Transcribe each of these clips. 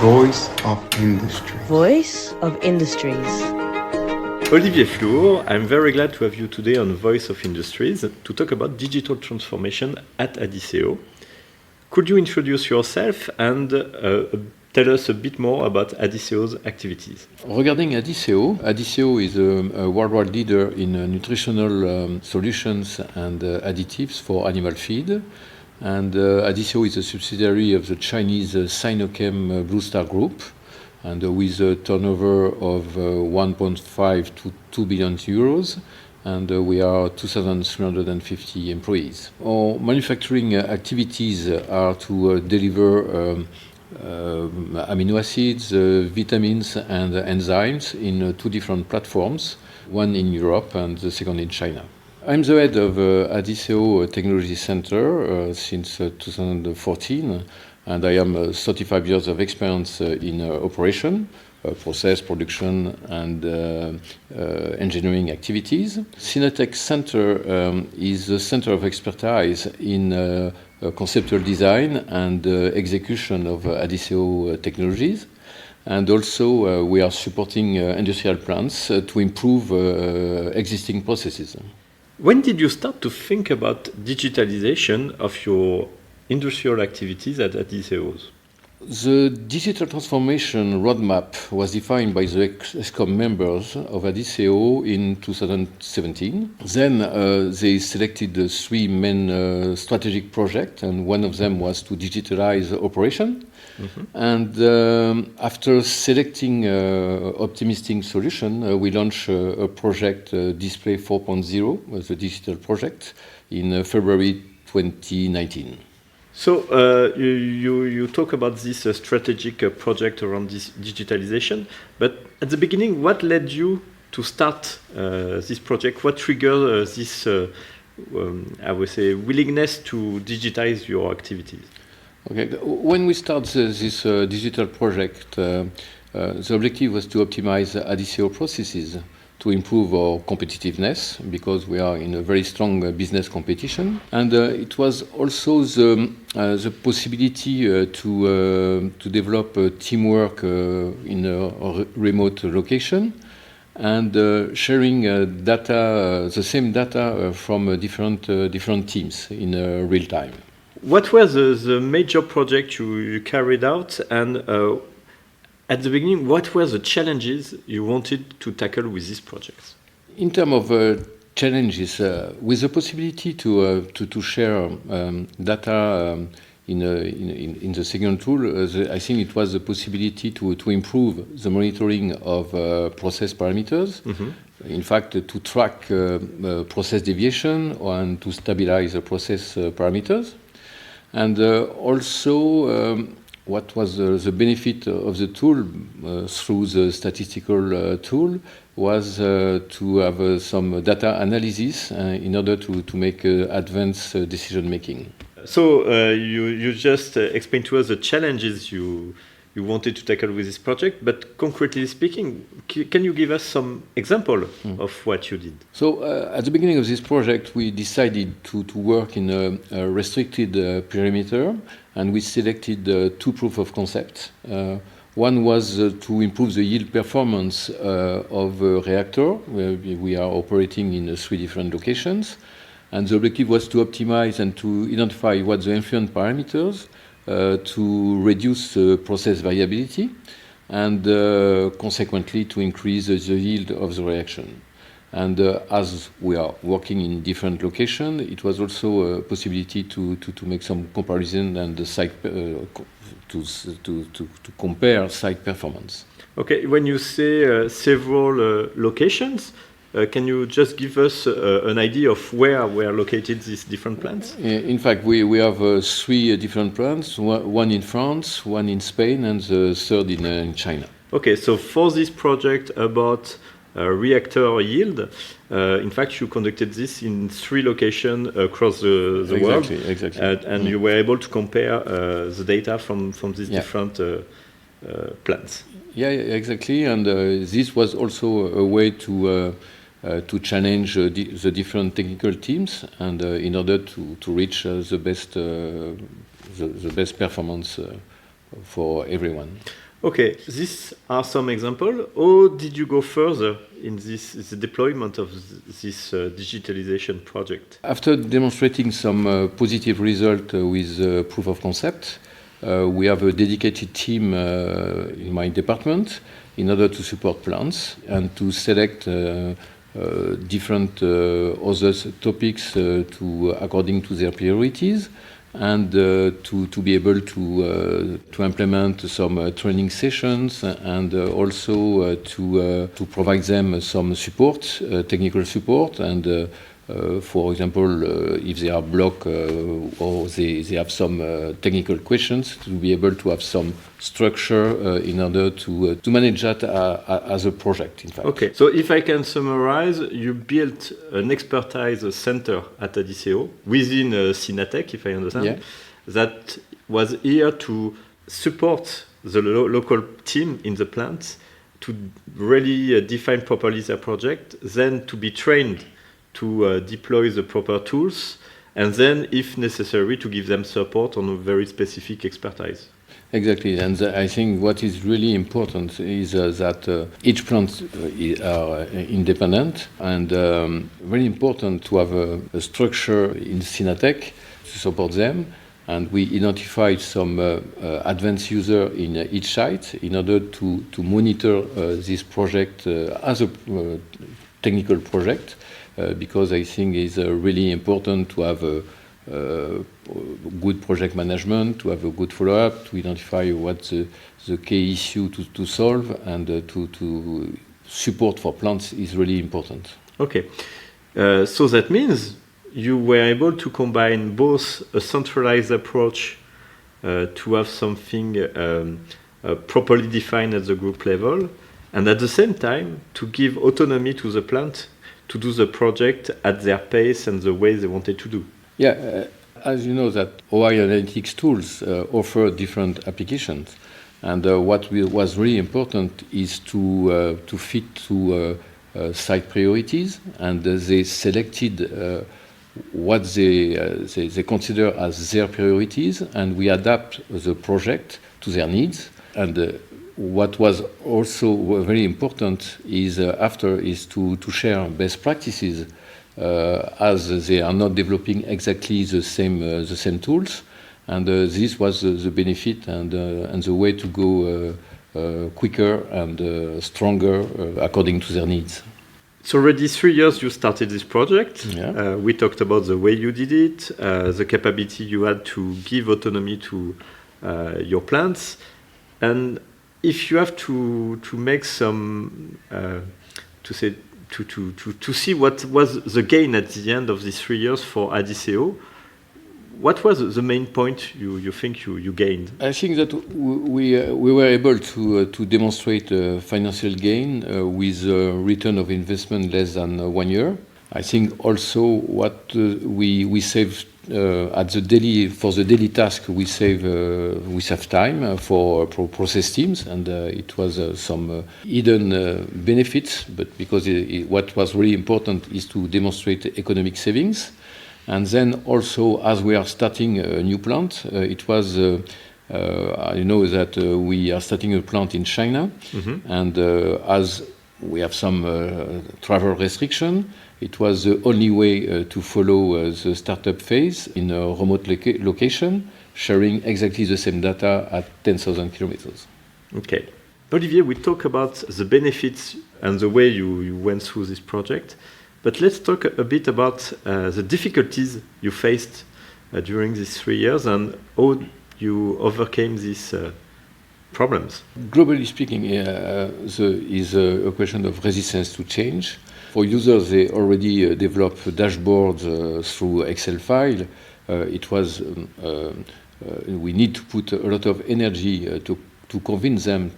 Voice of Industry. Voice of Industries. Olivier Flour, I'm very glad to have you today on Voice of Industries to talk about digital transformation at Adisseo. Could you introduce yourself and tell us a bit more about Adisseo's activities? Regarding Adisseo, Adisseo is a worldwide leader in nutritional solutions and additives for animal feed. And Adisseo is a subsidiary of the Chinese Sinochem Blue Star Group, and with a turnover of 1.5 to 2 billion euros, and we are 2,350 employees. Our manufacturing activities are to deliver amino acids, vitamins and enzymes in two different platforms, one in Europe and the second in China. I'm the head of Adisseo Technology Center since 2014, and I am 35 years of experience in operation, process, production, and engineering activities. Cinetech Center is a center of expertise in conceptual design and execution of Adisseo technologies. And also we are supporting industrial plants to improve existing processes. When did you start to think about digitalization of your industrial activities at Adisseo? The digital transformation roadmap was defined by the ExCom members of Adisseo in 2017. Then they selected the three main strategic projects, and one of them was to digitalize operation. Mm-hmm. And after selecting optimistic solution, we launched a project, Display 4.0, the digital project, in February 2019. So you talk about this strategic project around this digitalization, but at the beginning, what led you to start this project? What triggered this, I would say, willingness to digitize your activities? Okay, when we start this digital project, the objective was to optimize Adisseo processes to improve our competitiveness, because we are in a very strong business competition. And it was also the possibility to develop teamwork in a remote location, and sharing data, the same data from different teams in real time. What were the major projects you carried out, and at the beginning, what were the challenges you wanted to tackle with these projects? In terms of challenges, with the possibility to share data in the second tool, I think it was the possibility to improve the monitoring of process parameters. Mm-hmm. In fact, to track process deviation and to stabilize the process parameters. And also, what was the benefit of the tool through the statistical tool was to have some data analysis in order to make advanced decision making. So you just explained to us the challenges you wanted to tackle with this project, but concretely speaking, can you give us some example of what you did? So at the beginning of this project, we decided to work in a restricted perimeter, and we selected two proof of concept. One was to improve the yield performance of a reactor. We are operating in three different locations, and the objective was to optimize and to identify what the influent parameters to reduce process variability, and consequently to increase the yield of the reaction. And as we are working in different locations, it was also a possibility to make some comparison and the site to compare site performance. Okay, when you say several locations, can you just give us an idea of where were located these different plants? In fact, we have three different plants, one in France, one in Spain, and the third in China. Okay, so for this project about reactor yield, in fact, you conducted this in three locations across the world. Exactly. And you were able to compare the data from these different plants. Yeah, exactly. And this was also a way to challenge the different technical teams, and in order to reach the best performance for everyone. Okay, these are some examples. How did you go further in the deployment of this digitalization project? After demonstrating some positive result with proof of concept, we have a dedicated team in my department in order to support plants and to select different other topics according to their priorities, and to be able to implement some training sessions, and also to provide them some support, technical support, and for example, if they are blocked or they have some technical questions, to be able to have some structure in order to manage that as a project, in fact. Okay, so if I can summarize, you built an expertise center at Adisseo within Synatec, if I understand, Yeah. that was here to support the local team in the plant to really define properly their project, then to be trained to deploy the proper tools, and then, if necessary, to give them support on a very specific expertise. Exactly, and I think what is really important is that each plant are independent, and very important to have a structure in Synatec to support them. And we identified some advanced user in each site in order to monitor this project as a technical project, because I think it's really important to have a good project management, to have a good follow-up, to identify what's the key issue to solve, and to support for plants is really important. Okay, so that means you were able to combine both a centralized approach to have something properly defined at the group level, and at the same time to give autonomy to the plant to do the project at their pace and the way they wanted to do. Yeah, as you know, that OI analytics tools offer different applications, and what was really important is to fit to site priorities, and they selected what they consider as their priorities, and we adapt the project to their needs. And what was also very important is to share best practices, as they are not developing exactly the same tools, and this was the benefit and the way to go quicker and stronger according to their needs. It's already 3 years you started this project. Yeah. We talked about the way you did it, the capability you had to give autonomy to your plants, and if you have to make some to see what was the gain at the end of these 3 years for Adisseo, what was the main point you think you gained? I think that we were able to demonstrate a financial gain with a return of investment less than 1 year. I think also what we saved for the daily task, we save time for process teams, and it was some hidden benefits, but because what was really important is to demonstrate economic savings. And then also, as we are starting a new plant, it was I know that we are starting a plant in China, and as we have some travel restriction, it was the only way to follow the startup phase in a remote location, sharing exactly the same data at 10,000 kilometers. Okay. Olivier, we talk about the benefits and the way you went through this project, but let's talk a bit about the difficulties you faced during these 3 years and how you overcame these problems. Globally speaking, is a question of resistance to change. For users, they already develop dashboards through Excel file. We need to put a lot of energy to convince them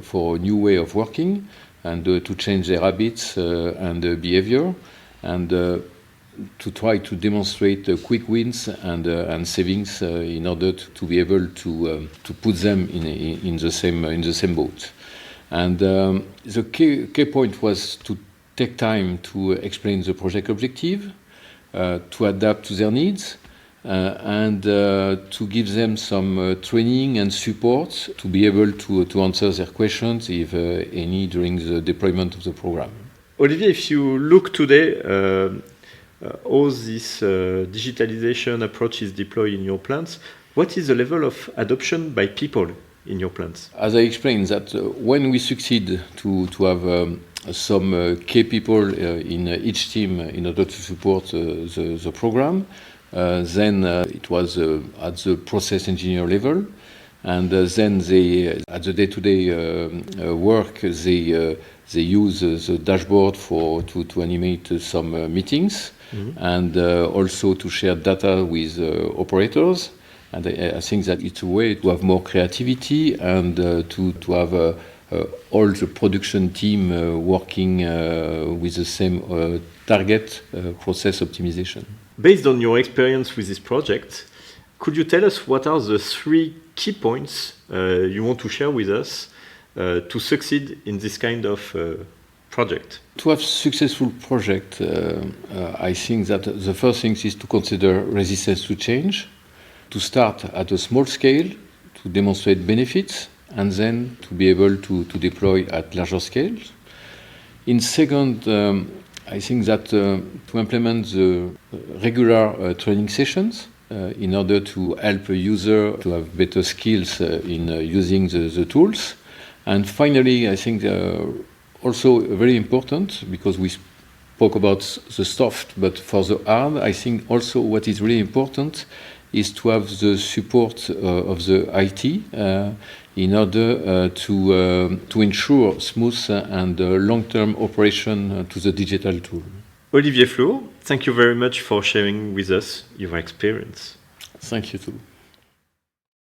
for a new way of working, and to change their habits and behavior, and to try to demonstrate quick wins and savings in order to be able to put them in the same boat. And the key point was to take time to explain the project objective, to adapt to their needs, and to give them some training and support to be able to answer their questions, if any, during the deployment of the program. Olivier, if you look today, how this digitalization approach is deployed in your plants, what is the level of adoption by people in your plants? As I explained, that when we succeed to have some key people in each team in order to support the program, then it was at the process engineer level, and then they, at the day-to-day work, they use the dashboard to animate some meetings, and also to share data with operators. And I think that it's a way to have more creativity and to have all the production team working with the same target, process optimization. Based on your experience with this project, could you tell us what are the 3 key points you want to share with us to succeed in this kind of project? To have successful project, I think that the first thing is to consider resistance to change, to start at a small scale, to demonstrate benefits, and then to be able to deploy at larger scales. In second, I think that to implement the regular training sessions in order to help a user to have better skills in using the tools. And finally, I think also very important, because we spoke about the soft, but for the hard, I think also what is really important is to have the support of the IT in order to ensure smooth and long-term operation to the digital tool. Olivier Flour, thank you very much for sharing with us your experience. Thank you too.